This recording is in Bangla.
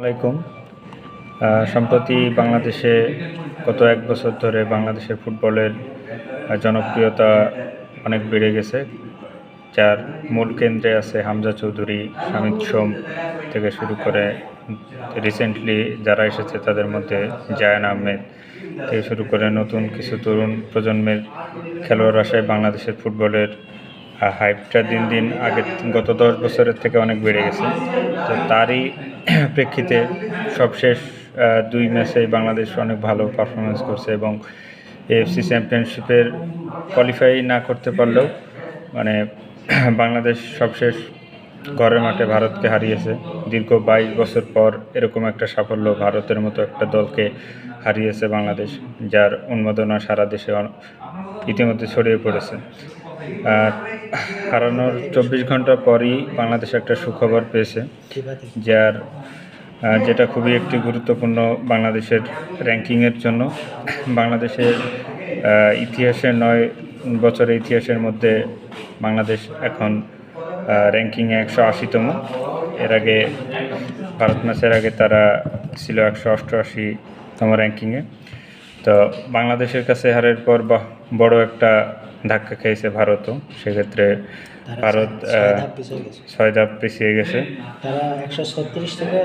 আসসালামাইকুম। সম্প্রতি বাংলাদেশে গত ১ বছর ধরে বাংলাদেশের ফুটবলের জনপ্রিয়তা অনেক বেড়ে গেছে, যার মূল কেন্দ্রে আছে হামজা চৌধুরী, শামিদ সোম থেকে শুরু করে রিসেন্টলি যারা এসেছে তাদের মধ্যে জায়ান আহমেদ থেকে শুরু করে নতুন কিছু তরুণ প্রজন্মের খেলোয়াড় আসায় বাংলাদেশের ফুটবলের হাইপটা দিন দিন গত ১০ বছরের থেকে অনেক বেড়ে গেছে। তো তারই প্রেক্ষিতে সবশেষ ২ ম্যাচেই বাংলাদেশ অনেক ভালো পারফরমেন্স করছে এবং এএফসি চ্যাম্পিয়নশিপের কোয়ালিফাই না করতে পারলেও মানে বাংলাদেশ সবশেষ ঘরের মাঠে ভারতকে হারিয়েছে। দীর্ঘ ২২ বছর পর এরকম একটা সাফল্য, ভারতের মতো একটা দলকে হারিয়েছে বাংলাদেশ, যার উন্মাদনা সারা দেশে ইতিমধ্যে ছড়িয়ে পড়েছে। আর হারানোর ২৪ ঘন্টা পরই বাংলাদেশ একটা সুখবর পেয়েছে, যেটা খুবই একটি গুরুত্বপূর্ণ বাংলাদেশের র্যাঙ্কিংয়ের জন্য। বাংলাদেশের ইতিহাসের ৯ বছরের ইতিহাসের মধ্যে বাংলাদেশ এখন র্যাঙ্কিংয়ে ১৮০তম। এর আগে ভারত ম্যাচের আগে তারা ছিল ১৮৮তম র্যাঙ্কিংয়ে। তো বাংলাদেশের কাছে হারের পর বড় একটা ধাক্কা খেয়েছে ভারতও। সেক্ষেত্রে ভারত ৬ ধাপ পিছিয়ে গেছে। তারা ১৩৬ থেকে